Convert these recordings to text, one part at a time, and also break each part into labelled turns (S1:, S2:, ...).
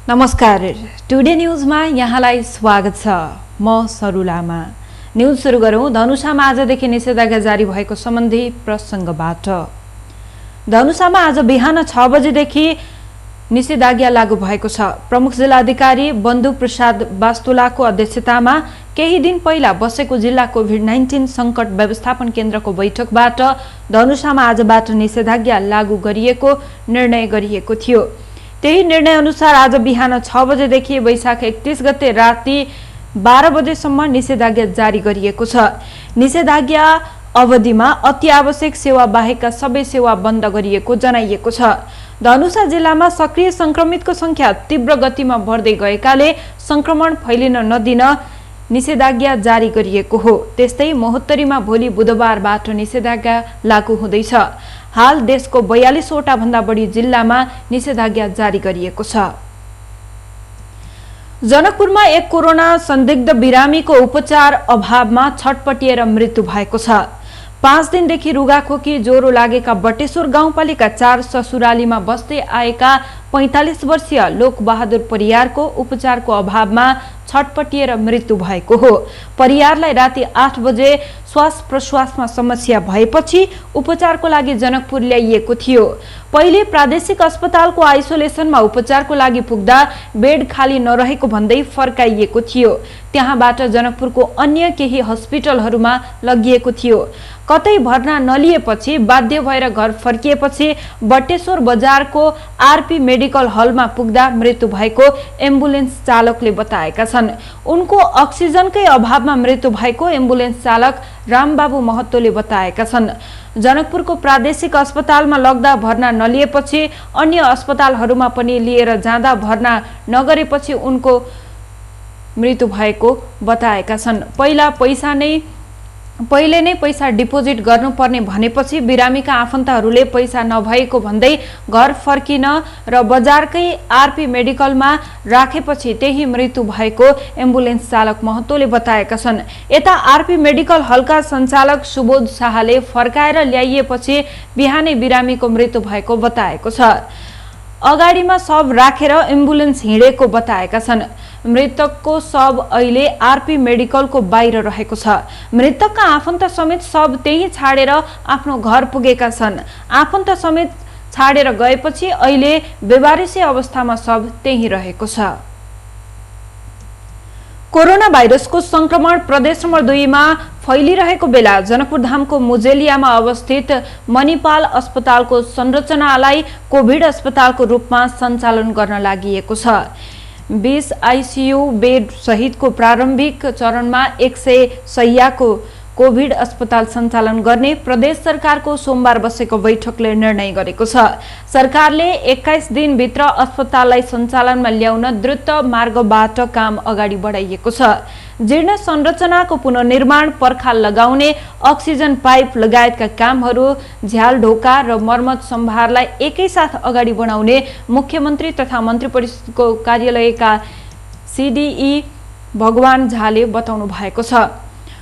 S1: नमस्कार, टुडे न्यूजमा यहाँलाई स्वागत छ। म सरु लामा। न्यूज सुरु गरौं धनुषामा आजदेखि निषेधाज्ञा जारी भएको सम्बन्धी प्रसंगबाट। धनुषामा आज बिहान 6 बजेदेखि निषेधाज्ञा लागू भएको छ। प्रमुख जिल्लाधिकारी बन्धु प्रसाद वास्तुलाको अध्यक्षतामा केही दिन पहिला बसेको जिल्ला कोभिड-19 संकट व्यवस्थापन केन्द्रको बैठकबाट धनुषामा आजबाट निषेधाज्ञा लागू गरिएको निर्णय गरिएको थियो। त्यही निर्णय अनुसार आज बिहान 6 बजेदेखि वैशाख 31 गते राति 12 बजेसम्म निषेधाज्ञा जारी गरिएको छ। निषेधाज्ञा अवधिमा अति आवश्यक सेवा बाहेकका सबै सेवा बन्द गरिएको जनाइएको छ। धनुषा जिल्लामा सक्रिय संक्रमितको संख्या तीव्र गतिमा बढ्दै गएकाले संक्रमण फैलिन नदिन निषेधाज्ञा जारी गरिएको हो। त्यस्तै महोत्तरीमा भोलि बुधबारबाट निषेधाज्ञा लागू हुँदैछ। हाल देशको 42 वटा भन्दा बढी जिल्लामा निषेधाज्ञा जारी गरिएको छ। जनकपुरमा एक कोरोना संदिग्ध बिरामीको उपचार अभावमा छटपटिएर मृत्यु भएको छ। 5 दिनदेखि रुगाखोकी ज्वरो लागेका बटेश्वर गाउँपालिका 4 ससुरालीमा बस्दै आएका 45 वर्षीय लोकबहादुर परियारको उपचारको अभावमा छटपटिएर मृत्यु भएको हो। परियारलाई राति 8 बजे श्वास प्रश्वासमा समस्या भएपछि उपचारको लागि जनकपुर ल्याइएको थियो। पहिले प्रादेशिक अस्पतालको आइसोलेसनमा उपचारको लागि पुग्दा बेड खाली नरहेको भन्दै फर्काइएको थियो। त्यहाँबाट जनकपुरको अन्य केही अस्पतालहरूमा लगिएको थियो। कतै भर्ना नलिएपछि बाध्य भएर घर फर्किएपछि बटेश्वर बजारको आरपी मेडिकल हलमा पुग्दा मृत्यु भएको एम्बुलेन्स चालकले बताएका छन्। उनको अक्सिजनकै अभावमा मृत्यु भएको एम्बुलेन्स चालक रामबाबु महतोले बताएका छन्। जनकपुरको प्रादेशिक अस्पतालमा लग्दा भर्ना नलिएपछि अन्य अस्पतालहरूमा पनि लिएर जाँदा भर्ना नगरेपछि उनको मृत्यु भएको बताएका छन्। पहिले नै पैसा डिपोजिट गर्नुपर्ने भनेपछि बिरामीका आफन्तहरूले पैसा नभएको भन्दै घर फर्किन र बजारकै आरपी मेडिकलमा राखेपछि त्यही मृत्यु भएको एम्बुलेन्स चालक महतोले बताएका छन्। यता आरपी मेडिकल हलका सञ्चालक सुबोध शाहले फर्काएर ल्याइएपछि बिहानै बिरामीको मृत्यु भएको बताएको छ। अगाडिमा शव राखेर एम्बुलेन्स हिँडेको बताएका छन्। मृतकको शव अहिले आरपी मेडिकलको बाहिर रहेको छ। मृतकका आफन्त समेत शव त्यही छाडेर आफ्नो घर पुगेका छन्। आफन्त समेत छाडेर गएपछि अहिले बेवारिसी अवस्थामा शव त्यही रहेको छ। कोरोना भाइरसको संक्रमण प्रदेश नम्बर 2 मा फैलिरहेको बेला जनकपुर धामको मुजेलियामा अवस्थित मणिपाल अस्पतालको संरचनालाई कोभिड अस्पतालको रूपमा सञ्चालन गर्न लागि 20 आईसीयू बेड सहितको प्रारम्भिक चरणमा 100 शय्याको कोभिड अस्पताल सञ्चालन गर्ने प्रदेश सरकारको सोमबार बसेको बैठकले निर्णय गरेको छ। सरकारले 21 दिनभित्र अस्पताललाई सञ्चालनमा ल्याउन द्रुत मार्गबाट काम अगाडि बढाइएको छ। जीर्ण संरचनाको पुनर्निर्माण, पर्खाल लगाउने, अक्सिजन पाइप लगायतका कामहरू, झ्याल ढोका र मर्मत सम्भारलाई एकैसाथ अगाडि बढाउने मुख्यमन्त्री तथा मन्त्री परिषदको कार्यालयका सीडीई भगवान झाले बताउनु भएको छ।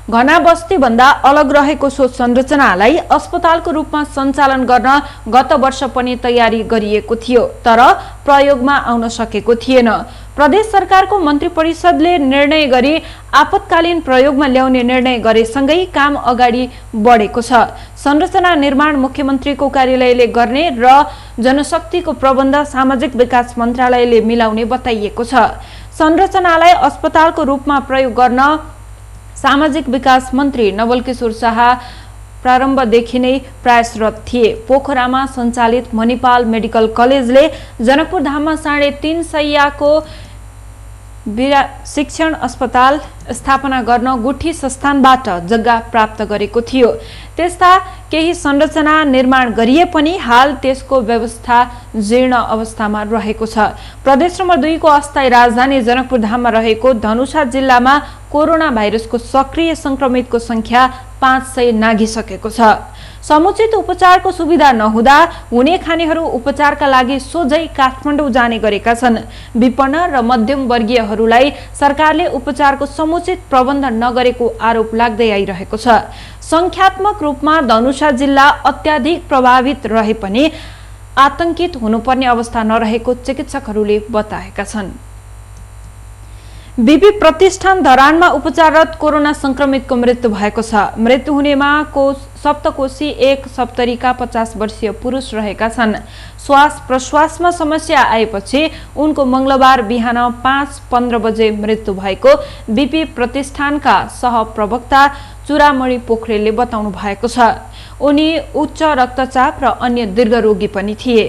S1: घना बस्ती भन्दा अलग रहेको सो संरचनालाई अस्पतालको रूपमा सञ्चालन गर्न गत वर्ष पनि तयारी गरिएको थियो, तर प्रयोगमा आउन सकेको थिएन। प्रदेश सरकारको मन्त्री परिषदले निर्णय गरी आपतकालीन प्रयोगमा ल्याउने निर्णय गरेसँगै काम अगाडि बढेको छ। संरचना निर्माण मुख्यमन्त्रीको कार्यालयले गर्ने र जनशक्तिको प्रबन्ध सामाजिक विकास मन्त्रालयले मिलाउने बताइएको छ। संरचनालाई अस्पतालको रूपमा प्रयोग गर्न सामाजिक विकास मन्त्री नवल किशोर शाह प्रारम्भदेखि नै प्रयासरत थिए। पोखरामा सञ्चालित मणिपाल मेडिकल कलेजले जनकपुर धाममा 3.5 शय्याको शिक्षण अस्पताल स्थापना गर्न गुठी संस्थानबाट जग्गा प्राप्त गरेको थियो। त्यस्ता केही संरचना निर्माण गरिए पनि हाल त्यसको व्यवस्था जीर्ण अवस्थामा रहेको छ। प्रदेश नम्बर 2 को अस्थायी राजधानी जनकपुर धाममा रहेको धनुषा जिल्लामा कोरोना भाइरसको सक्रिय संक्रमितको संख्या 500 नाघिसकेको छ। समुचित उपचारको सुविधा नहुँदा हुने खानेहरू उपचारका लागि सोझै काठमाडौँ जाने गरेका छन्। विपन्न र मध्यम वर्गीयहरूलाई सरकारले उपचारको समुचित प्रबन्ध नगरेको आरोप लाग्दै आइरहेको छ। संख्यात्मक रूपमा धनुषा जिल्ला अत्याधिक प्रभावित रहे पनि आतंकित हुनुपर्ने अवस्था नरहेको चिकित्सकहरूले बताएका छन्। बीपी प्रतिष्ठान धरानमा उपचाररत कोरोना संक्रमितको मृत्यु भएको छ। मृत्यु हुनेमा सप्तकोशी एक सप्तरीका 50 वर्षीय पुरुष रहेका छन्। श्वास प्रश्वासमा समस्या आएपछि उनको मंगलबार बिहान 5:15 बजे मृत्यु भएको बीपी प्रतिष्ठानका सहप्रवक्ता चुरामणि पोखरेलले बताउनु भएको छ। उनी उच्च रक्तचाप र अन्य दीर्घरोगी पनि थिए।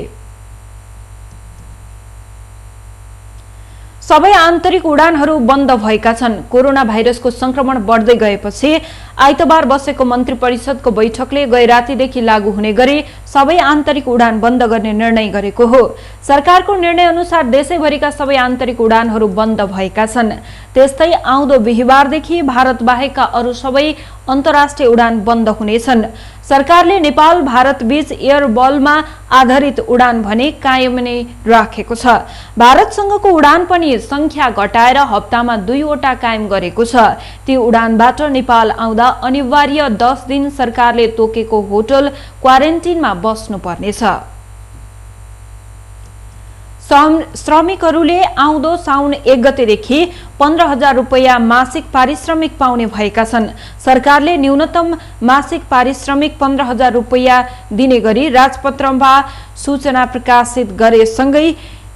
S1: सबै आन्तरिक उडानहरू बन्द भएका छन्। कोरोना भाइरसको संक्रमण बढ्दै गएपछि आइतबार बसेको मन्त्री परिषदको बैठकले गए रातिदेखि लागू हुने गरी सबै आन्तरिक उडान बन्द गर्ने निर्णय गरेको हो। सरकारको निर्णय अनुसार देशैभरिका सबै आन्तरिक उडानहरू बन्द भएका छन्। त्यस्तै आउँदो बिहीबारदेखि भारत बाहेकका अरू सबै अन्तर्राष्ट्रिय उडान बन्द हुनेछन्। सरकारले नेपाल भारत बीच एयरबलमा आधारित उडान भने कायम नै राखेको छ। भारतसँगको उडान पनि संख्या घटाएर हप्तामा 2 वटा कायम गरेको छ। ती उडानबाट नेपाल आउँदा अनिवार्य 10 दिन सरकारले तोकेको होटल क्वारेन्टिनमा बस्नु पर्नेछ। श्रमिकहरूले आउँदो साउन 1 गतेदेखि 15,000 रुपैयाँ मासिक पारिश्रमिक पाउने भएका छन्। सरकारले न्यूनतम मासिक पारिश्रमिक 15,000 रुपैयाँ दिने गरी राजपत्रमा सूचना प्रकाशित गरेसँगै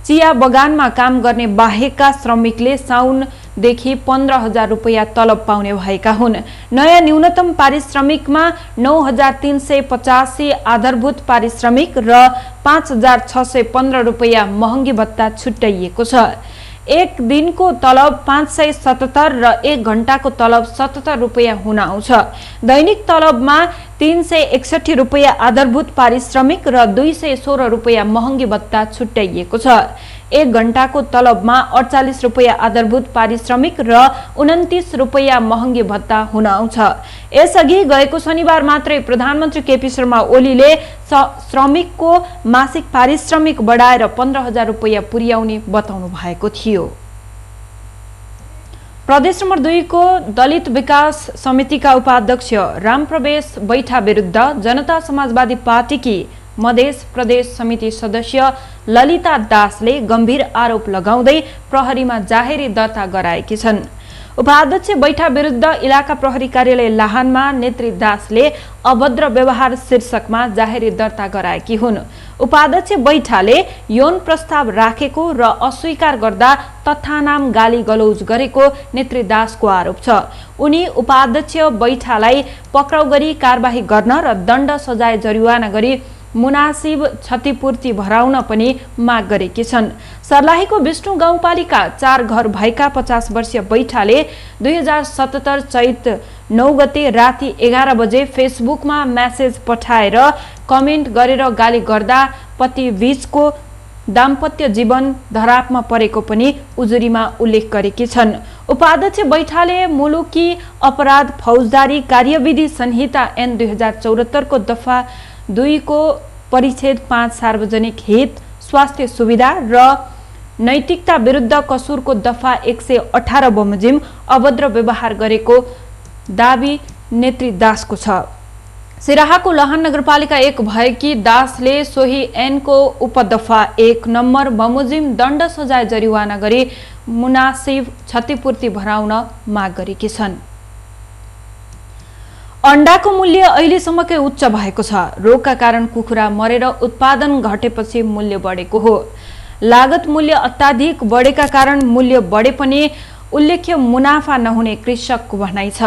S1: चिया बगानमा काम गर्ने बाहेकका श्रमिकले साउनदेखि 15,000 रुपैयाँ तलब पाउने भएका हुन्। नयाँ न्यूनतम पारिश्रमिकमा 9,385 आधारभूत पारिश्रमिक र 5,615 रुपैयाँ महँगी भत्ता छुट्याइएको छ। एक दिनको तलब 577 र 1 घण्टाको तलब 77 रुपैयाँ हुन आउँछ। दैनिक तलबमा 361 रुपैयाँ आधारभूत पारिश्रमिक र 216 रुपैयाँ महँगी भत्ता छुट्याइएको छ। 1 घण्टाको तलबमा 48 रुपैयाँ आधारभूत पारिश्रमिक र 29 रुपैयाँ महँगी भत्ता हुन आउँछ। यसअघि गएको शनिबार मात्रै प्रधानमन्त्री केपी शर्मा ओलीले श्रमिकको मासिक पारिश्रमिक बढाएर 15,000 रुपैयाँ पुर्याउने बताउनु भएको थियो। प्रदेश नम्बर 2 को दलित विकास समितिका उपाध्यक्ष रामप्रवेश बैठा विरुद्ध जनता समाजवादी पार्टीकी मधेस प्रदेश समिति सदस्य ललिता दासले गम्भीर आरोप लगाउँदै प्रहरीमा जाहेरी दर्ता गराएकी छन्। उपाध्यक्ष बैठा विरुद्ध इलाका प्रहरी कार्यालय लाहानमा नेत्री दासले अभद्र व्यवहार शीर्षकमा जाहेरी दर्ता गराएकी हुन्। उपाध्यक्ष बैठाले यौन प्रस्ताव राखेको र अस्वीकार गर्दा तथानाम गाली गलौज गरेको नेत्री दासको आरोप छ। उनी उपाध्यक्ष बैठालाई पक्राउ गरी कारबाही गर्न र दण्ड सजाय जरिवाना गरी मुनासिब क्षतिपूर्ति भराउन पनि माग गरेकी छन्। सर्लाहीको विष्णु गाउँपालिका 4 घर भएका 50 वर्षीय बैठाले 2077 चैत 9 गते राति 11 बजे फेसबुकमा मेसेज पठाएर कमेन्ट गरेर गाली गर्दा पति बीचको दाम्पत्य जीवन धरापमा परेको पनि उजुरीमा उल्लेख गरेकी छन्। उपाध्यक्ष बैठाले मुलुकी अपराध फौजदारी कार्यविधि संहिता ऐन 2074 को दफा 2 को परिच्छेद 5 सार्वजनिक हित स्वास्थ्य सुविधा र नैतिकता विरुद्ध कसुरको दफा 118 बमोजिम अभद्र व्यवहार गरेको दाबी नेत्री दासको छ। सिराहाको लहान नगरपालिका 1 भएकी दासले सोही ऐनको उपदफा 1 नम्बर बमोजिम दण्ड सजाय जरिवाना गरी मुनासिब क्षतिपूर्ति भराउन माग गरेकी छन्। अण्डाको मूल्य अहिलेसम्मकै उच्च भएको छ। रोगका कारण कुखुरा मरेर उत्पादन घटेपछि मूल्य बढेको हो। लागत मूल्य अत्याधिक बढेका कारण मूल्य बढे पनि उल्लेख्य मुनाफा नहुने कृषकको भनाइ छ।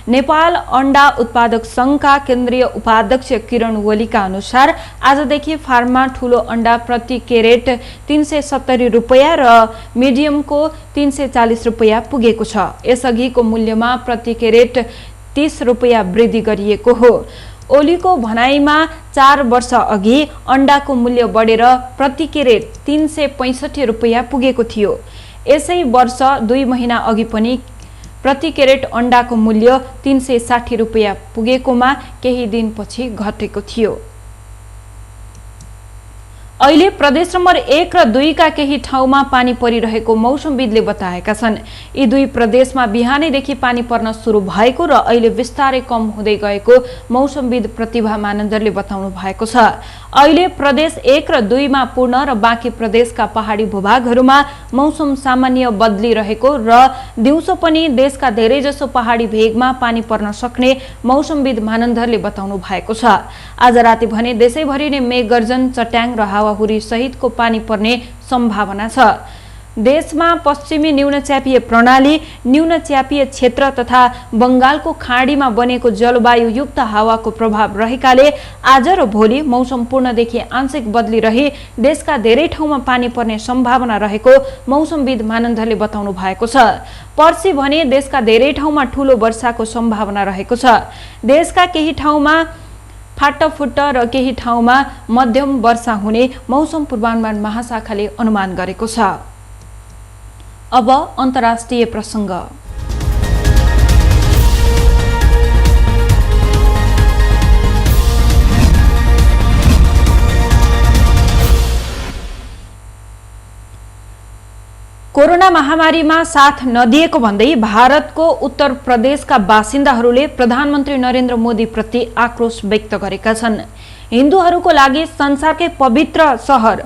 S1: नेपाल अण्डा उत्पादक संघका केन्द्रीय उपाध्यक्ष किरण ओलीका अनुसार आजदेखि फार्ममा ठूलो अण्डा प्रति क्यारेट 370 रुपैयाँ र मिडियमको 340 रुपैयाँ पुगेको छ। यसअघिको मूल्यमा प्रति क्यारेट 30 रुपैयाँ वृद्धि गरिएको हो। ओलीको भनाइमा 4 वर्ष अघि अण्डाको मूल्य बढेर प्रति क्यारेट 365 रुपैयाँ पुगेको थियो। यसै वर्ष 2 महिना अघि पनि प्रति क्यारेट अण्डाको मूल्य 360 रुपैयाँ पुगेकोमा केही दिनपछि घटेको थियो। अहिले प्रदेश नम्बर 1 र 2 का केही ठाउँमा पानी परिरहेको मौसमविदले बताएका छन्। यी दुई प्रदेशमा बिहानैदेखि पानी पर्न सुरु भएको र अहिले बिस्तारै कम हुँदै गएको मौसमविद प्रतिभा मानन्दरले बताउनु भएको छ। अहिले प्रदेश 1 र 2 मा पूर्ण र बाँकी प्रदेशका पहाडी भूभागहरूमा मौसम सामान्य बदलिरहेको र दिउँसो पनि देशका धेरैजसो पहाडी भेगमा पानी पर्न सक्ने मौसमविद मानन्दरले बताउनु भएको छ। आज राति भने देशैभरि नै मेघगर्जन, चट्याङ र हावाहुरी सहितको पानी पर्ने सम्भावना छ। देशमा पश्चिमी न्यूनचापीय प्रणाली, न्यूनचापीय क्षेत्र तथा बंगालको खाडीमा बनेको जलवायुयुक्त हावाको प्रभाव रहेकाले आज र भोलि मौसम पूर्णदेखि आंशिक बदलिरही देशका धेरै ठाउँमा पानी पर्ने सम्भावना रहेको मौसमविद मानन्दरले बताउनु भएको छ। पर्सि भने देशका धेरै ठाउँमा ठूलो वर्षाको सम्भावना रहेको छ। देशका केही ठाउँमा फाटफुट्ट र केही ठाउँमा मध्यम वर्षा हुने मौसम पूर्वानुमान महाशाखाले अनुमान गरेको छ। अब अन्तर्राष्ट्रिय प्रसंग। कोरोना महामारीमा साथ नदिएको भन्दै भारतको उत्तर प्रदेशका बासिन्दाहरूले प्रधानमन्त्री नरेन्द्र मोदी प्रति आक्रोश व्यक्त गरेका छन्। हिन्दूहरूको लागि संसारकै पवित्र शहर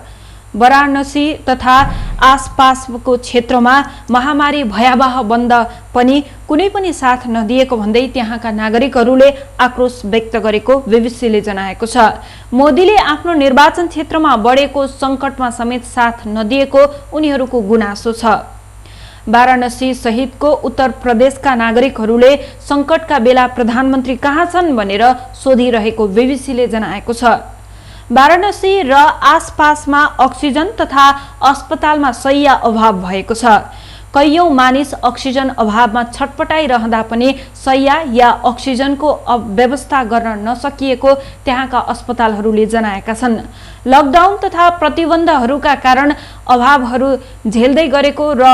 S1: वाराणसी तथा आसपासको क्षेत्रमा महामारी भयावह बन्द पनि कुनै पनि साथ नदिएको भन्दै त्यहाँका नागरिकहरूले आक्रोश व्यक्त गरेको बीबीसीले जनाएको छ। मोदीले आफ्नो निर्वाचन क्षेत्रमा बढेको संकटमा समेत साथ नदिएको उनीहरूको गुनासो छ। वाराणसी सहितको उत्तर प्रदेशका नागरिकहरूले संकटका बेला प्रधानमन्त्री कहाँ छन् भनेर सोधिरहेको बीबीसीले जनाएको छ। वाराणसी र आसपासमा अक्सिजन तथा अस्पतालमा शय्या अभाव भएको छ। कैयौं मानिस अक्सिजन अभावमा छटपटाइरहँदा पनि शय्या या अक्सिजनको व्यवस्था गर्न नसकिएको त्यहाँका अस्पतालहरूले जनाएका छन्। लकडाउन तथा प्रतिबन्धहरूका कारण अभावहरू झेल्दै गरेको र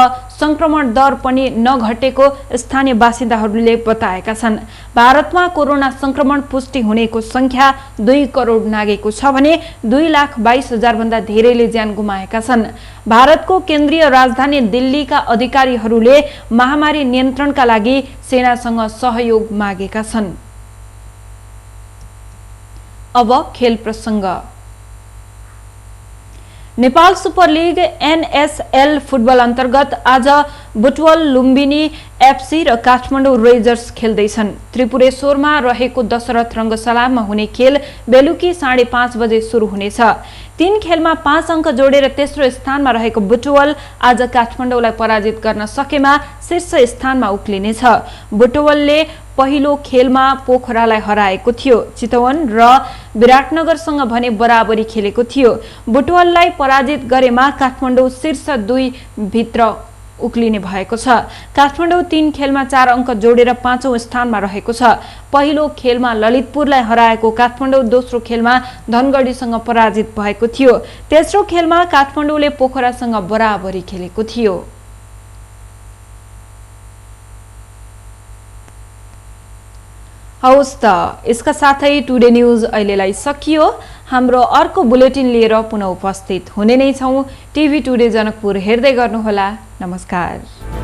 S1: संक्रमण दर पनि नघटेको स्थानीय बासिन्दाहरूले बताएका छन्। भारतमा कोरोना संक्रमण पुष्टि हुनेको संख्या 2 करोड नागेको छ भने 2,22,000 भन्दा धेरैले ज्यान गुमाएका छन्। भारतको केन्द्रीय राजधानी दिल्लीका अधिकारीहरूले महामारी नियन्त्रणका लागि सेनासँग सहयोग मागेका छन्। अब खेल प्रसंग। Nepal super league NSL football अन्तर्गत आज बुटवल लुम्बिनी FC र काठमाडौँ रेजर्स खेल्दैछन्। त्रिपुरेश्वरमा रहेको दशरथ रंगशालामा हुने खेल बेलुकी 5:30 बजे सुरु हुनेछ। 3 खेलमा 5 अङ्क जोडेर तेस्रो स्थानमा रहेको बुटवल आज काठमाडौँलाई पराजित गर्न सकेमा शीर्ष स्थानमा उक्लिनेछ। बुटवलले पहिलो खेलमा पोखरालाई हराएको थियो। चितवन र विराटनगरसँग भने बराबरी खेलेको थियो। बुटवललाई पराजित गरेमा काठमाडौँ शीर्ष 2 भित्र उक्लिने भएको छ। काठमाडौँ 3 खेलमा 4 अङ्क जोडेर 5औं स्थानमा रहेको छ। पहिलो खेलमा ललितपुरलाई हराएको काठमाडौँ दोस्रो खेलमा धनगढीसँग पराजित भएको थियो। तेस्रो खेलमा काठमाडौँले पोखरासँग बराबरी खेलेको थियो। हवस् त, यसका साथै टुडे न्यूज अहिलेलाई सकियो। हाम्रो अर्को बुलेटिन लिएर पुनः उपस्थित हुने नै छौं। टिभी टुडे जनकपुर हेर्दै गर्नुहोला। नमस्कार।